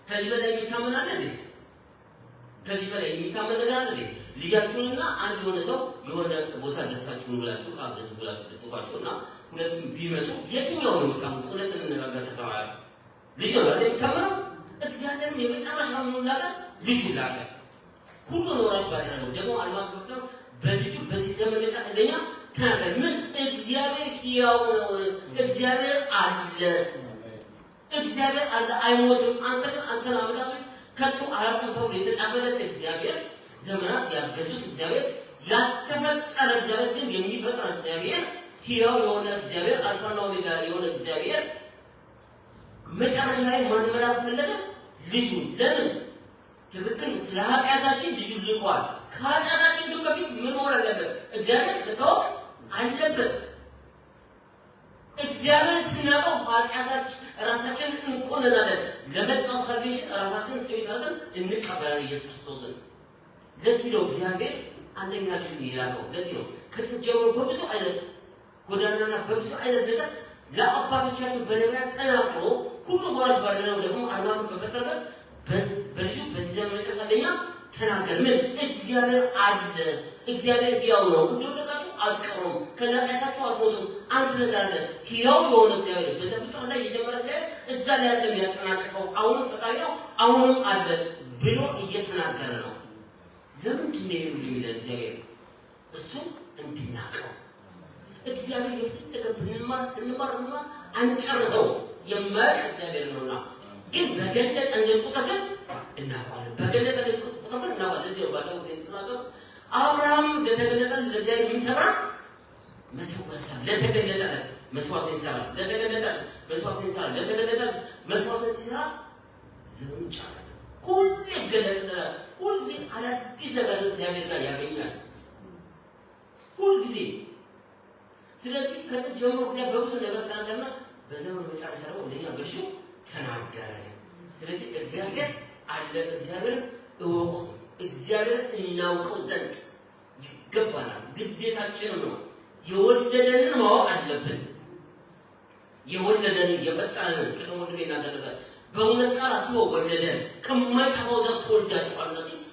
ተሊበላ የሚታመናል እንዴ ተሊበላ የሚታመን ነገር አለ ልጃችሁንና አንድ የሆነ ሰው የሆነ ቦታ ደርሳችሁ ብላችሁ አገዙ ብላችሁ ተጽፏቸውና ሁለቱም ቢመጡ የትኛው ነው የምታምኑት ሁለቱም እንነጋገር ተባባሉ ልጅ ነው አይደል ተመረው እግዚአብሔርም የመጨረሻ ምን ላቀ ልጅ ላቀ ሁሉ ነው ራሱ ባደረገው ደግሞ አልማት ዶክተር በልጁ በዚህ ዘመን እንደኛ ተናገር ምን እግዚአብሔር ሕያው ነው እግዚአብሔር አለ አይሞትም አንተን አመጣችሁ ከቶ አያውቁም ተብሎ የተጻፈለት እግዚአብሔር ዘመናት ያገዙት እግዚአብሔር ያተፈጠረ እግዚአብሔር ግን የሚፈጠር እግዚአብሔር ሕያው የሆነ እግዚአብሔር አልፋና ኦሜጋ የሆነ እግዚአብሔር መጨረሻ ላይ ማን መላክ ፈለገ ልጁ ለምን ትክክል ስለ ኃጢአታችን ልጁ ልኳል ከኃጢአታችን ግን በፊት ምን መሆን አለበት እግዚአብሔር ልታወቅ አለበት እግዚአብሔር ስናውቀው ኃጢአታችን ራሳችን እንቆነናለን ለመጣው ሳልቬሽን ራሳችን ሰይጣንን እንቀበላለን ኢየሱስ ክርስቶስን ለዚህ ነው እግዚአብሔር አንደኛ ልጁን ይላከው ለዚህ ነው ከተጀመረው በብዙ አይነት ጎዳናና በብዙ አይነት ነገር ለአባቶቻችን በነቢያት ተናግሮ ሁሉ ወራት ባደረው ደግሞ አርማን በፈጠረበት በልጁ በዚህ ዘመን ተቀደኛ ተናገር ምን እግዚአብሔር አለ እግዚአብሔር ሕያው ነው እንደወደቃችሁ አትቀሩም ከናጣታችሁ አትሞቱም አንድ ነገር አለ ሕያው የሆነ እግዚአብሔር በዘፍጥረት ላይ የጀመረ እግዚአብሔር እዛ ላይ ያለ ያጠናቀቀው አሁን ፈጣሪ ነው አሁንም አለ ብሎ እየተናገረ ነው ለምንድን ነው የሚለው እግዚአብሔር እሱ እንድናቀው እግዚአብሔር የፈለገ ብንማር አንጨርሰው የማያልቅ እግዚአብሔር ነውና ግን በገለጠ ቁጥር እናውቃለን በገለጠ ቁጥር እናውቃለን እዚህ ባለው ተናገሩ አብርሃም ለተገለጠ ለእግዚአብሔር ምን ሰራ መስዋዕት ለተገለጠ መስዋዕት ሰራ ለተገለጠ መስዋዕት ሰራ ለተገለጠ መስዋዕት ሰራ ዘመን ጨረሰ ሁሉ ገለጠ ሁሉ አዲስ ነገር እግዚአብሔር ጋር ያገኛል ሁሉ ጊዜ ስለዚህ ከተጀመረው እግዚአብሔር በብዙ ነገር ተናገረና በዘመኑ መጨረሻ ደግሞ እንደኛ በልጁ ተናገረ ስለዚህ እግዚአብሔር አለ እግዚአብሔር እወቁ እግዚአብሔር እናውቀው ዘንድ ይገባናል ግዴታችን ነው የወለደንን ማወቅ አለብን የወለደንን የፈጠረንን ቅድም ወንድሜ እናገረበት በእውነት ቃል አስቦ ወለደን ከማይጠፋው ዘር ተወልዳችኋል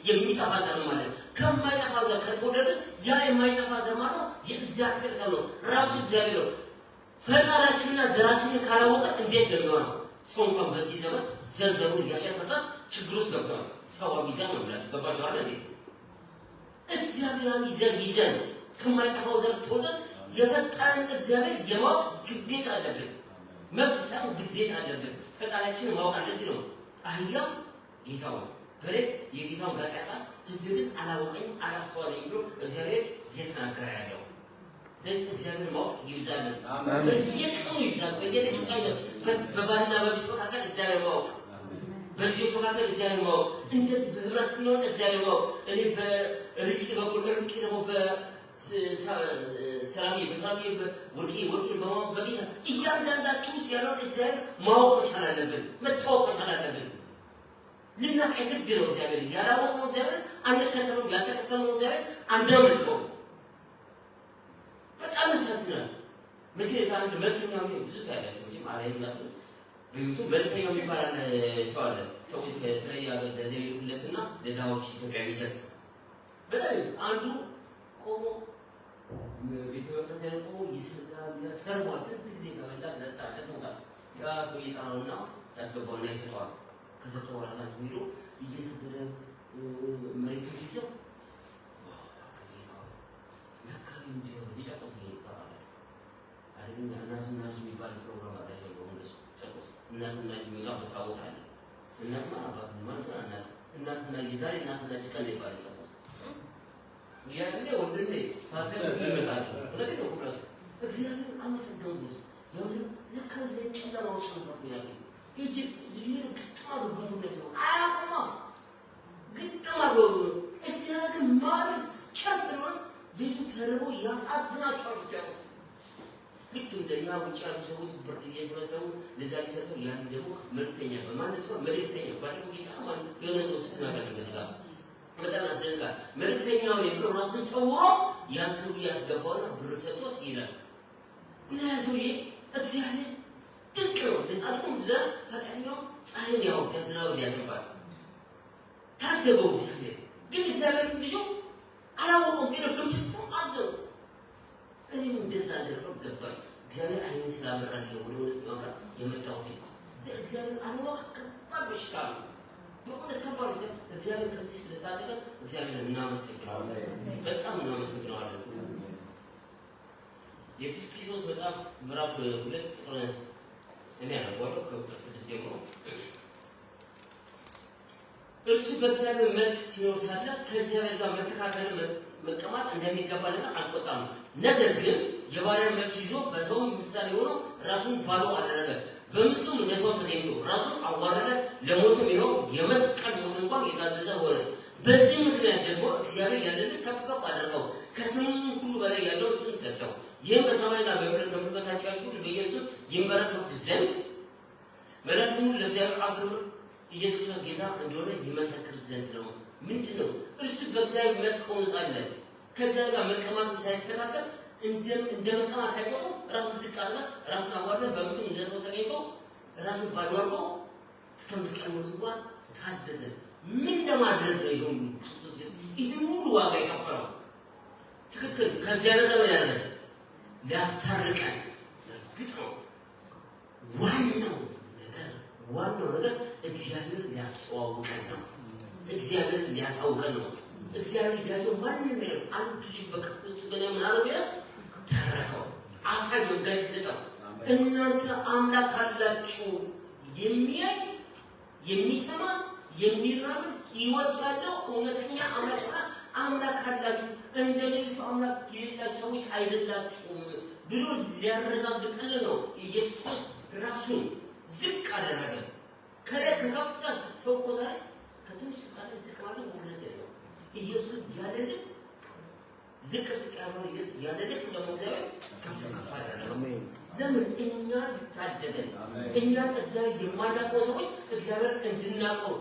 የሚጠፋ ዘር ማለት ከማይጠፋ ዘር ከተወለደ ያ የማይጠፋ ዘር ማለት የእግዚአብሔር ዘር ነው ራሱ እግዚአብሔር ነው ፈጣሪያችንና ዘራችንን ካላወቀ እንዴት ነው የሚሆነው ሰው እንኳን በዚህ ዘመን ዘርዘሩን ያሸፈተ ችግር ውስጥ ገብቷል ሰው አቢዛን ነው ብላችሁ ገባችሁ አይደል እግዚአብሔር ይዘን ከማይጠፋው ዘር ተወለደ የፈጠረን እግዚአብሔር የማወቅ ግዴታ አለብን መብዛም ግዴታ አለብን ፈጣሪያችንን ማወቅ አለዚህ ነው አህያ ጌታው በሬ የጌታውን ጋጣጣ ህዝብ ግን አላወቀኝም አላስተዋለኝም ብሎ እግዚአብሔር እየተናገረ ያለው ለዚህ እግዚአብሔር ማወቅ ይብዛልን አሜን የቀኑ ይብዛል በየደቂቃው በባልና በሚስት መካከል እግዚአብሔር ማወቅ በልጆች መካከል እግዚአብሔር ማወቅ እንደዚህ በህብረት ስንሆን እግዚአብሔር ማወቅ እኔ በርቂ በኩል ርቂ ደግሞ በሰላሜ በሰላሜ ወርቂ በቂሻ እያንዳንዳችሁ ውስጥ ያለውን እግዚአብሔር ማወቅ መቻል አለብን፣ መታወቅ መቻል አለብን። ልናውቅ ግድ ነው። እግዚአብሔር ያላወቅነው እግዚአብሔር አንከተለው፣ ያልተከተለው እግዚአብሔር አንደምልከው። በጣም ያሳዝናል። መቼ አንድ መልክተኛ ብዙ ታያላችሁ እንጂ ማለት ነው። በዩቱብ መልክተኛ የሚባል ሰው አለ። ሰዎች ከተለያየ ሀገር ለዚህ ይሉለትና ለዳዎች ኢትዮጵያ የሚሰጥ በጣም አንዱ ቆሞ ቤተ መቅደስ ቆሞ ይስላል ተርቧል። ስንት ጊዜ ከበላ ለጣ ለሞታል። ያ ሰው ይጣራውና ያስገባውና ይሰጠዋል። ከሰጠው በኋላ ሄዶ እየሰገደ መሬቱን ሲስብ ለካሪ እንጂ ነው ይጫቀው ይባላል። አይደኛ እናትና ልጅ የሚባል ፕሮግራም አላቸው። እንደሱ ጨርቆስ እናትና ልጅ የሚወጣ ቦታ አለ። እናትና አባት ማለት ነው። እናትና ይዛሬ እናትና ልጅ ቀን ይባላል። ጨርቆስ ያኔ ወንድኔ ታከለ ይመጣል። ወለዚህ ነው ሁሉ እግዚአብሔር አመሰግናለሁ። ያው ለካ ዘይ ጨለማው ነው ያለው ይጂ ልጅን ግጥማው ነው አያማ ግጥማው እግዚአብሔር ማለት ቻስሮ ልጁ ተርቦ ያሳዝናቸዋል። ይቻላል ልክ እንደኛ ውጭ ያሉ ሰዎች ብር እየሰበሰቡ ለዛ ሊሰጡ ያን ደግሞ መልክተኛ በማለት ነው መልክተኛ ባለው ጌታ ማለት የሆነ ወስድ ነገር ይገዛል። በጣም አስደንጋጭ መልክተኛው የብር ራሱን ሰውሮ ያን ሰው ያስገባውና ብር ሰጥቶት ይላል። ለሰውዬ እግዚአብሔር ድንቅ ነው። ለጻድቁም ለኃጢአተኛው ፀሐይን ያው ያዝናው ያዘንባል። ታደገው እግዚአብሔር ግን እግዚአብሔር ልጁ አላወቀም። ቢረክምስ አደው እኔም እንደዛ አደረገው ገባኝ። እግዚአብሔር አይን ስላበራል ነው ወደ ስለማራ የመጣው እግዚአብሔር አላወቀ ከባድ በሽታ ነው። በእውነት ከባድ እግዚአብሔር ከዚህ ስለታደገ እግዚአብሔር እናመሰግናለን። በጣም እናመሰግናለን። የፊልጵስዩስ መጽሐፍ ምዕራፍ 2 ቁጥር እኔ ያነበዋለሁ ከቁጥር 6 ጀምሮ እርሱ በእግዚአብሔር መልክ ሲኖር ሳለ ከእግዚአብሔር ጋር መተካከል መቀማት እንደሚገባ ነገር አልቆጠረም። ነገር ግን የባሪያን መልክ ይዞ በሰው ምሳሌ ሆኖ ራሱን ባዶ አደረገ። በምስሉም እንደ ሰው ተገኝቶ ራሱን አዋረደ፣ ለሞትም ይኸው የመስቀል ሞት እንኳን የታዘዘ ሆነ። በዚህ ምክንያት ደግሞ እግዚአብሔር ያለንን ከፍ ከፍ አደረገው፣ ከስሙም ሁሉ በላይ ያለውን ስም ሰጠው። ይህም በሰማይና በምድር ከምድር በታች ያሉት ሁሉ በኢየሱስ ይንበረከኩ ዘንድ መላስም ሁሉ ለእግዚአብሔር አብ ክብር ኢየሱስ ጌታ እንደሆነ ይመሰክር ዘንድ ነው። ምንድን ነው? እርሱ በእግዚአብሔር መልክ ሆኖ ሳለ ከእግዚአብሔር ጋር መቀማት ሳይተካከል እንደ መቀማት ሳይቆጥር ራሱን ዝቅ አድርጎ ራሱን አዋረደ፣ በምስሉ እንደ ሰው ተገኝቶ ራሱን ባዶ አድርጎ እስከ መስቀል ሞት እንኳን ታዘዘ። ምን ለማድረግ ነው ይሁን ክርስቶስ ይህን ሁሉ ዋጋ የከፈለው? ትክክል ከእግዚአብሔር ጋር ያለ ሊያስታርቀን እርግጥ ነው። ዋናው ነገር እግዚአብሔር ሊያስተዋውቀን ነው። እግዚአብሔር ሊያሳውቀን ነው። እግዚአብሔር ያለው ማንንም ነው። አንድ ልጅ በክርስቶስ ገና ምን አረገ? ተረከው አሳየው፣ ገለጠው። እናንተ አምላክ አላችሁ፣ የሚያይ የሚሰማ የሚራመድ ሕይወት ያለው እውነተኛ አምላክ አላችሁ፣ እንደሌሎቹ አምላክ የሌላችሁ ሰዎች አይደላችሁም ብሎ ሊያረጋግጥልን ነው። ኢየሱስ ራሱን ዝቅ አደረገ። ከከፍታ ሰው ቆጣ ከትንሽ ስቃይ ዝቅ ማለት ነው። ኢየሱስ ያለልክ ዝቅ ያለው ኢየሱስ ያለልክ ለሞግዚያው ከፍ አደረገ። ለምን? እኛ ታደገን። እኛ እግዚአብሔር የማናውቀው ሰዎች እግዚአብሔር እንድናውቀው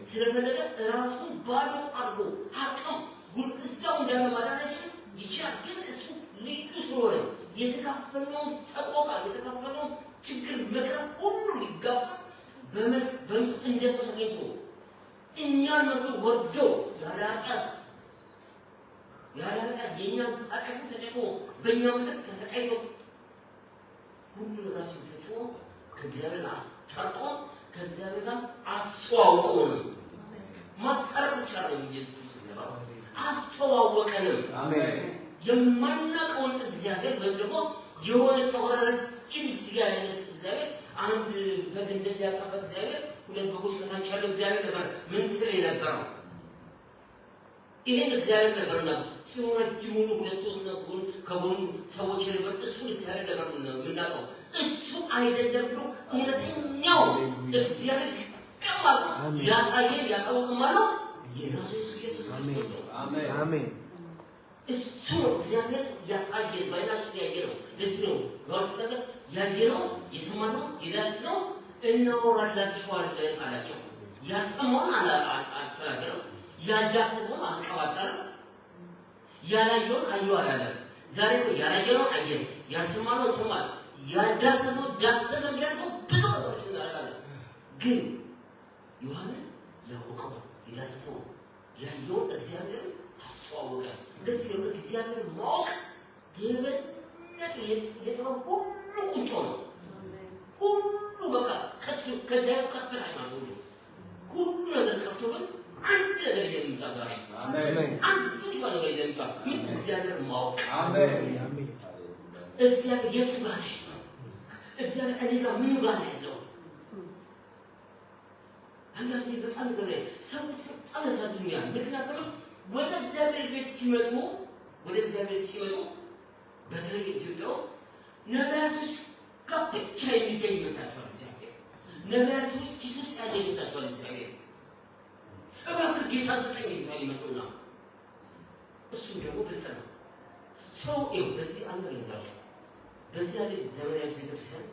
ስለፈለገ ራሱን ባዶ አድርጎ አቅም ጉልበታው እንደማዳናችን ይችላል። ግን እሱ ልዩ ስለሆነ የተካፈለውን ሰቆቃ የተካፈለውን ችግር መከራ ሁሉ ሊጋፈጥ እንደ ሰው ተገኝቶ እኛን መስሎ ወርዶ ያለ ኃጢአት የእኛን ኃጢአት ተጠቅሞ በእኛ ምትክ ተሰቃይቶ ሁሉ ነገራችን ፈጽሞ ከእግዚአብሔር አስታርቆ ከእግዚአብሔር ጋር አስተዋውቆ ነው። ማስታረቅ ብቻ ነው ኢየሱስ አስተዋወቀንም። የማናውቀውን እግዚአብሔር ወይም ደግሞ የሆነ ሰው ረጅም እግዚአብሔር አንድ በግ እንደዚህ ያቀፈ እግዚአብሔር ሁለት በጎች ከታች ያለው እግዚአብሔር ነበር። ምን ስለ የነበረው ይሄን እግዚአብሔር ነበር ነው። ረጅም ሙሉ ሁለት ሶስት ነበር ከጎኑ ሰዎች ነበር። እሱ እግዚአብሔር ነበር ነው የምናውቀው። እሱ አይደለም ብሎ እውነተኛው እግዚአብሔር ማለት ያሳየን ያሳወቀን ማለት ኢየሱስ ክርስቶስ አሜን አሜን እሱ እግዚአብሔር ያሳየን ባይናችን ያየነው ለዚህ ነው ዮሐንስ ነገር ያየነው የሰማነው የዳሰስነው እናወራላችኋለን አላቸው። ያሰማውን አልተናገረም፣ ያዳሰሰውን አልቀባጠረም፣ ያላየውን አየሁ አላለም። ዛሬ እኮ ያላየነው አየን፣ ያሰማነው ሰማን፣ ያዳሰሰው ዳሰሰ ብለን እኮ ብዙ ነገሮች እናደርጋለን። ግን ዮሐንስ ያወቀው የዳሰሰው ያየውን እግዚአብሔር አስተዋወቀ። እንደዚህ ነው እግዚአብሔር ማወቅ የበለጠ የጥበብ ሁሉ ቁንጮ ነው። ሁሉ በቃ ከዚያው ከፍታ ነው። ሁሉ ነገር ቀርቶ ግን አንድ ነገር የሚመጣ ዛሬ አንድ ትንሽ ነገር የሚመጣ ምን እግዚአብሔር ማወቅ። እግዚአብሔር የቱ ጋር ነው ያለው? እግዚአብሔር እኔ ጋር ምኑ ጋር ነው ያለው? አንዳንዴ በጣም ገበያ ሰዎች በጣም ያሳዝኑኛል። ምክንያቱም ወደ እግዚአብሔር ቤት ሲመጡ በተለይ ኢትዮጵያ ውስጥ ነቢያቶች ጋር ብቻ የሚገኝ ይመስላችኋል እግዚአብሔር። ነቢያቶች ኪስ ውስጥ ያለ ይመስላችኋል እግዚአብሔር። እባክህ ጌታ ስጠኝ ይባል ይመጡና እሱም ደግሞ ብልጥ ነው። ሰው በዚህ አንድ ነገራችሁ በዚህ ያለ ዘመናዊ ቤተክርስቲያን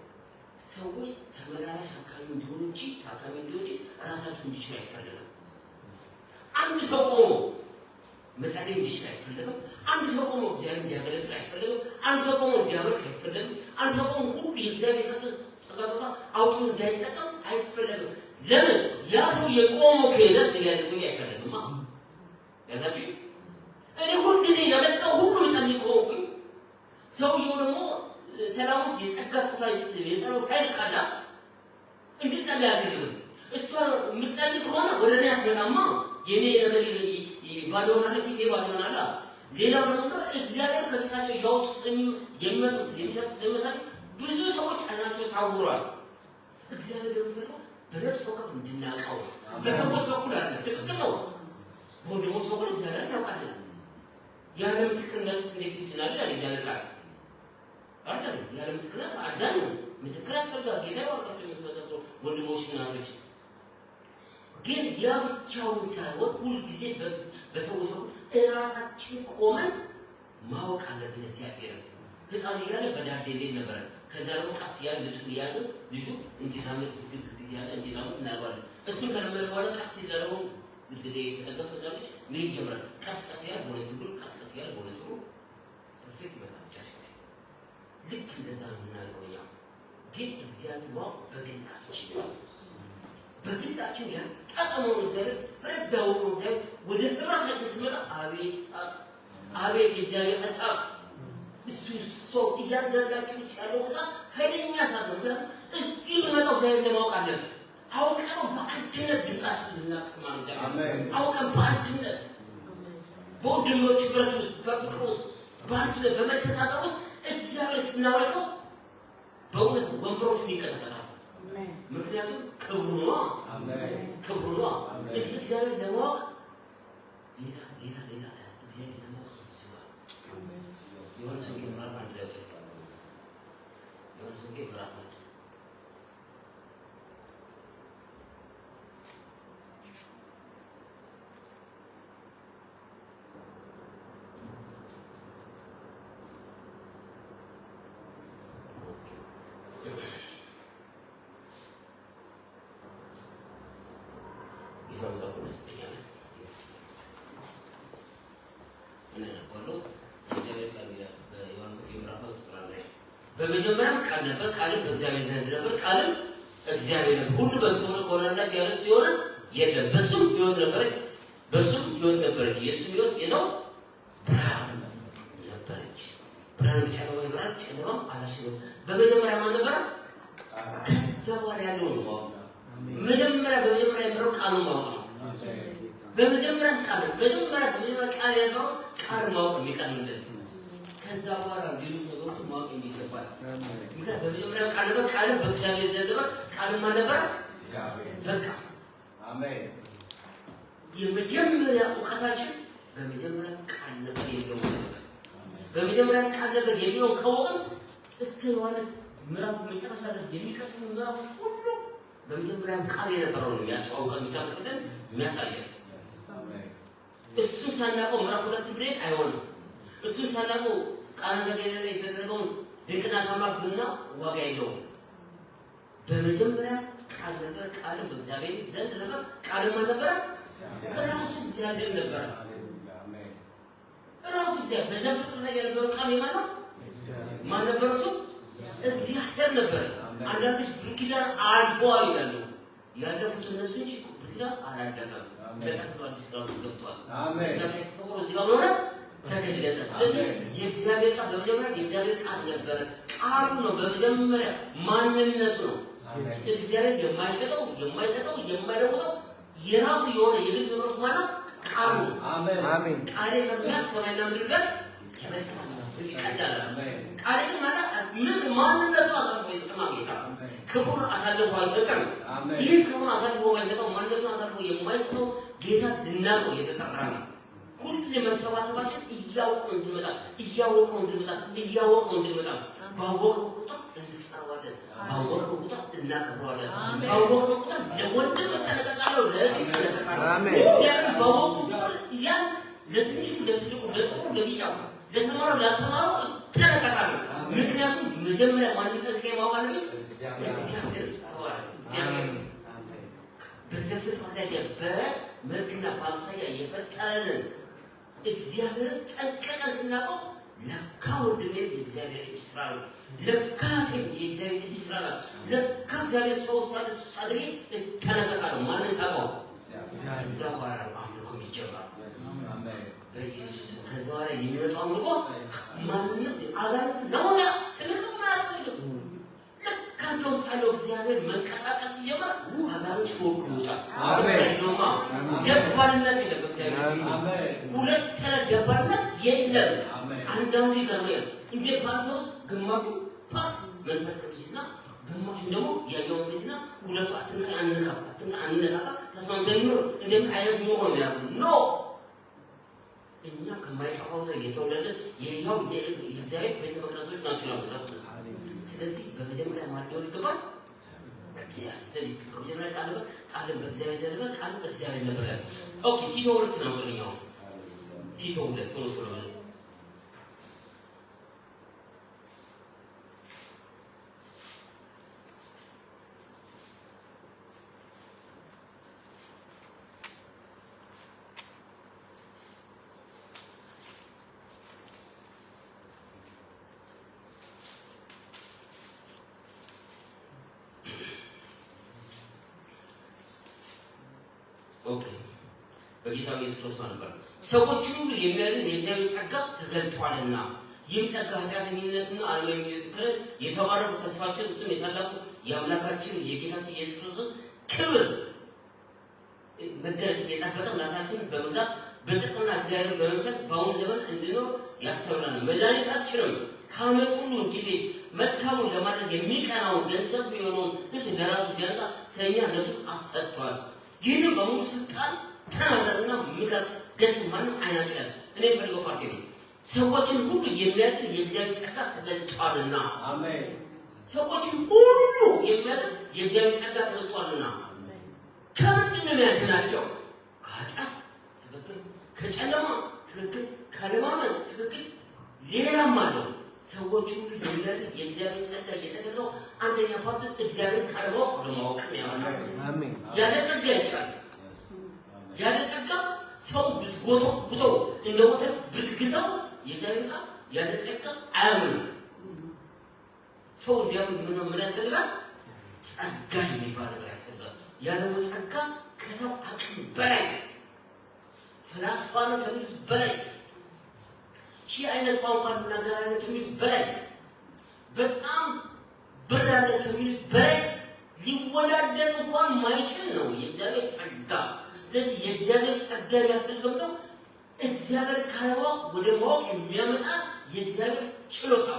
ሰዎች ተመላላሽ አካባቢ እንዲሆኑ እንጂ ታካሚ እንዲሆኑ እንጂ ራሳቸው እንዲችሉ አይፈልግም። አንድ ሰው ቆሞ መጸለይ እንዲችል አይፈልግም። አንድ ሰው ቆሞ እግዚአብሔር እንዲያገለግል አይፈልግም። አንድ ሰው ቆሞ እንዲያመልክ አይፈልግም። አንድ ሰው ቆሞ ሁሉ የእግዚአብሔር ጸጋ አውጥቶ እንዳይጠቀም አይፈልግም። ለምን? ያ ሰው የቆሞ ከሄደ ያለ ሰው አይፈልግም። ያዛችሁ እኔ ሁልጊዜ የመጣው ሁሉ ይጸልይ ቆምኩኝ። ሰውየው ደግሞ ሰላም ውስጥ የጸጋ የጸሎት ኃይል ካላት እንድትጸልይ አይፈልግም። እሷ የምትጸልይ ከሆነ ወደ እኔ አትመጣማ። የኔ ነገር ባዶና ለኪሴ ባዶና አላ ሌላው ደግሞ እግዚአብሔር ከኪሳቸው ያወጡ የሚመጡ የሚሰጡ ስለመሳቸው ብዙ ሰዎች አይናቸው ታውሯል። እግዚአብሔር ደግሞ በነፍስ ወከፍ እንድናቀው በሰዎች በኩል አለ። ትክክል ነው። በወንድሞች በኩል እግዚአብሔር እናውቃለን። ያለ ምስክርነት እንዴት ይችላል? ያለ እግዚአብሔር ቃል አይደል? ያለ ምስክርነት አዳኝ ነው። ምስክር ያስፈልጋል። ጌታ ወርቀት የሚመሰክሩ ወንድሞች እናቶች ግን ያ ብቻውን ሳይሆን ሁልጊዜ በሰዎች እራሳችን ቆመን ማወቅ አለብን። እግዚአብሔር ሕፃን እያለ በዳዴ እንዴት ነበረ? ከዚያ ደግሞ ቀስ ያለ ልጁን እያዘ ልጁ እንዲታመጥ ያለ እንዲናም እናርባለን። እሱን ከለመደ በኋላ ቀስ ይላለው ግድግዳ የተደገፈ ዛሬ ምን ይጀምራል? ቀስ ያለ በሁለት እግሩ ቀስ ያለ በሁለት እግሩ ፐርፌክት ይመጣል። ጫሽ ልክ እንደዛ ነው የምናደርገው እኛ። ግን እግዚአብሔር ማወቅ በግላችን ያጣጣመው እግዚአብሔር ረዳው ነው። ወደ ህብረታችን ስመጣ አቤት እሳት፣ አቤት የእግዚአብሔር እሳት። እሱ ሰው እያንዳንዳችሁ ያለው እሳት ኃይለኛ እሳት ነው። ግን እዚህ የምንመጣው እግዚአብሔር ለማወቅ አለን። አውቀን በአንድነት ድምጻችን ልናጥፍ ማለት ነው። አውቀን በአንድነት በወንድሞች ህብረት ውስጥ በፍቅር ውስጥ በአንድነት በመተሳሰብ ውስጥ እግዚአብሔር ስናወቀው በእውነት ወንበሮች ይቀጠቀጣሉ። ምክንያቱም ክብሩ ነው። ክብሩ ነው። እግዚአብሔር ለማወቅ ሌላ እግዚአብሔር ለማወቅ የሆነ ሰው ይመራል ማለት ነው። የሆነ ሰው ይመራል ማለት በመጀመሪያም ቃል ነበር፣ ቃልም በእግዚአብሔር ዘንድ ነበር፣ ቃልም እግዚአብሔር ነበር። ሁሉ በእርሱ ሆነና ያለ ሲሆን የለም። በእሱም ሕይወት ነበረች፣ በእርሱም ሕይወት ነበረች። የእሱም ሕይወት የሰው ብርሃን ነበረች። ብርሃን ጨለማ ይበራል፣ ጨለማም አላሸነፈም። በመጀመሪያ ማን ነበረ? ከዛ በኋላ ያለው ነው ማወቅ። በመጀመሪያ የነበረው ቃሉ ማወቅ ነው። በመጀመሪያ ቃል ቃል ያለው ቃል ማወቅ የሚቀርብልን ከዛ በኋላ ሌሎች ነገሮች ማወቅ የሚገባል። ምክንያቱም በመጀመሪያ ቃል ነበር፣ ቃልም በእግዚአብሔር ዘንድ ነበር፣ ቃልም ማን ነበር? በቃ አሜን። የመጀመሪያ እውቀታችን በመጀመሪያ ቃል ነበር የሚለው በመጀመሪያ ቃል ነበር የሚለው ካወቅን እስከ ዮሐንስ ምዕራፍ መጨረሻ ድረስ የሚቀጥሉ ምዕራፍ ሁሉ በመጀመሪያ ቃል የነበረው ነው የሚያስተዋውቀን የሚታወቀን የሚያሳየን እሱን ሳናውቀው ምዕራፍ 2 ብሬድ አይሆንም እሱን ሳናውቀው ቃል ዘገየለ የተደረገውን ድንቅና ታማብና ዋጋ የለውም በመጀመሪያ ቃል ነበር ቃልም በእግዚአብሔር ዘንድ ነበር ቃልም ነበር ራሱ እግዚአብሔር ነበር ራሱ እግዚአብሔር በዘፍጥረት ላይ የነበረው ቃል ማን ነበር እሱ እግዚአብሔር ነበር አንዳንዶች ብሉይኪዳን አልፏል ይላሉ ያለፉት እነሱ እንጂ ብሉይኪዳን አላለፈም ለታውቁ አዲስ ኪዳን ገብቷል አሜን እግዚአብሔር ሰው እዚህ ጋር ሆነ ተገለጠ ስለዚህ የእግዚአብሔር ቃል በመጀመሪያ የእግዚአብሔር ቃል ነበር ቃሉ ነው በመጀመሪያ ማንነቱ ነው እግዚአብሔር የማይሸጠው የማይሰጠው የማይለውጠው የራሱ የሆነ የግል ንብረቱ ማለት ቃሉ አሜን አሜን ቃል ከሚያስ ሰማይና ምድር ጋር ይመጣል ይቀዳል አሜን ቃል ማለት ምን ማንነቱ አሳልፎ የተሰማ ጌታ ክብሩን አሳልፎ አይሰጥም አሜን ይህ ክብሩን አሳልፎ የማይሰጠው ማንነቱ አሳልፎ የማይሰጠው ጌታ ድናቆ የተጠራ ነው ሁሉ ለመሰባሰባችን እያወቀው እንድንመጣ ባወቀው ቁጥር እንድንፈራዋለን ባወቀው ቁጥር እናከብረዋለን ባወቀው ቁጥር ለወንድም ተነቀቃለው አሜን እግዚአብሔር ባወቀው ቁጥር ያን ለትንሹ ለትልቁ ለጥቁሩ ለቢጫው ለተማረው ላልተማረው ተነቀቃለው ምክንያቱም መጀመሪያ ማንን ጠንቀቅ ማውቃለ እግዚአብሔር በዘፍጥረት ላይ በመልክና በአምሳያ የፈጠረንን እግዚአብሔር ጠንቀቀን ስናውቀው ለካ ወንድሜ የእግዚአብሔር እጅ ስራ ነው ለካ የእግዚአብሔር እጅ ስራ ነው ለካ እግዚአብሔር ሰው ማለት ጻድቅ ተነቀቃለው ማንን ሳቀው ከዛ በኋላ አምልኮ ይጀምራል አሜን በኢየሱስ ከዛ በኋላ የሚመጣው አምልኮ ማንንም አጋንንት ነው ስለዚህ ማስፈልግ ለካንተው ታለው እግዚአብሔር መንቀሳቀስ ይጀምራል አጋንንት ሾክ ይወጣል አሜን ዶማ ደባልነት የለም እግዚአብሔር አሜን ሁለት ተደባልነት የለም አንዳንዱ ይገርማል እንደ ባቶ ግማሹ ፓት መንፈስ ቅዱስና ግማሹ ደግሞ ያየው ፍዝና ሁለቱ አንነካ ተስማምተን ነው እንደምን ነው ያለው እኛ ከማይጻፈው ዘር የተወለደ የኛው የእግዚአብሔር ቤተ መቅደሶች ናቸው ማለት ስለዚህ በመጀመሪያ ማድረግ ይገባል እግዚአብሔር ስለዚህ በመጀመሪያ ቃል በእግዚአብሔር ዘንድ ቃል እግዚአብሔር ነበር ኦኬ ቲቶ ወርት ነው ጥልኛው ቲቶ ሁለት ነው ኦኬ በጌታ ኢየሱስ ነበር ሰዎች ሁሉ የሚያድን የእግዚአብሔር ጸጋ ተገልጧልና ይህ ጸጋ ኃጢአተኝነትና ዓለማዊነት የተባረከ ተስፋችን እሱን የታላቁ የአምላካችን የጌታችን ኢየሱስ ክርስቶስ ክብር መገለጥ የጠበቀ ራሳችንን በመግዛት በጽድቅና እግዚአብሔርን በመምሰል በአሁኑ ዘመን እንድኖር ያስተምረናል መድኃኒታችንም ከዓመፅ ሁሉ እንዲለይ መልካሙን ለማድረግ የሚቀናውን ገንዘብ የሆነውን እሱ ለራሱ ቢያንሳ ስለኛ ነፍሱን አሰጥቷል ይህንም በሙሉ ስልጣን ተናገርና ምክር ገጽ ማንም አይናገር እኔ ፈልገው ፓርቲ ነው ሰዎችን ሁሉ የሚያድን የእግዚአብሔር ጸጋ ተገልጧልና አሜን ሰዎችን ሁሉ የሚያድን የእግዚአብሔር ጸጋ ተገልጧልና አሜን ከምንድን ነው ያድናቸው ከኃጢአት ትክክል ከጨለማ ትክክል ከለማመን ትክክል ሌላም አለው ሰዎች ሁሉ የሚያድን የእግዚአብሔር ጸጋ እየተገለጠው አንደኛ ፓርቲ እግዚአብሔር ካለማው ወደ ማወቅ ያመጣል አሜን ያለ ጸጋ ይቻላል ያለ ጸጋ ሰው ብትጎቶ እንደወተ ብትግዛው የእግዚአብሔር ቃል ያለ ጸጋ አያምንም ሰው እንዲያምን ምን ያስፈልጋል ጸጋ የሚባል ነገር ያስፈልጋል ያለ ጸጋ ከሰው አቅም በላይ ፈላስፋ ነው ከሚሉት በላይ ሺህ አይነት ቋንቋ እናገራለን ከሚሉት በላይ በጣም ብራለ ከሚሉት በላይ ሊወዳደር እንኳን ማይችል ነው የእግዚአብሔር ጸጋ ለዚህ የእግዚአብሔር ጸጋ ያስፈልገው ነው እግዚአብሔር ካለው ወደ ማወቅ የሚያመጣ የእግዚአብሔር ችሎታ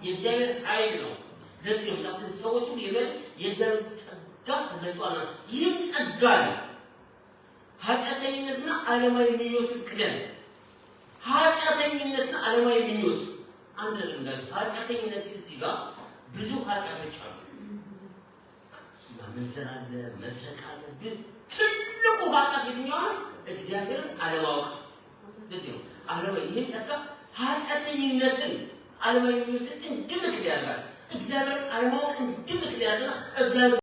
የእግዚአብሔር ኃይል ነው ለዚህ ነው ሰዎች ሁሉ የእግዚአብሔር ጸጋ ተገልጧል ይህም ጸጋ ነው ኃጢአተኝነትና ዓለማዊ ምኞትን ክደን ኃጢአተኝነትና ዓለማዊ ምኞት አንድ ነገር ኃጢአተኝነት ሲጋ ብዙ ኃጢአቶች አሉ አመንዝራለ መስረቃለ ግን ትልቁ ኃጢአት የትኛው ነው? እግዚአብሔርን አለማወቅ። ለዚህ ነው አለማ ይሄን ጸጋ ኃጢአተኝነትን አለማወቅን እንድምክል ያደርጋል። እግዚአብሔርን አለማወቅን እንድምክል ያደርጋል። እግዚአብሔር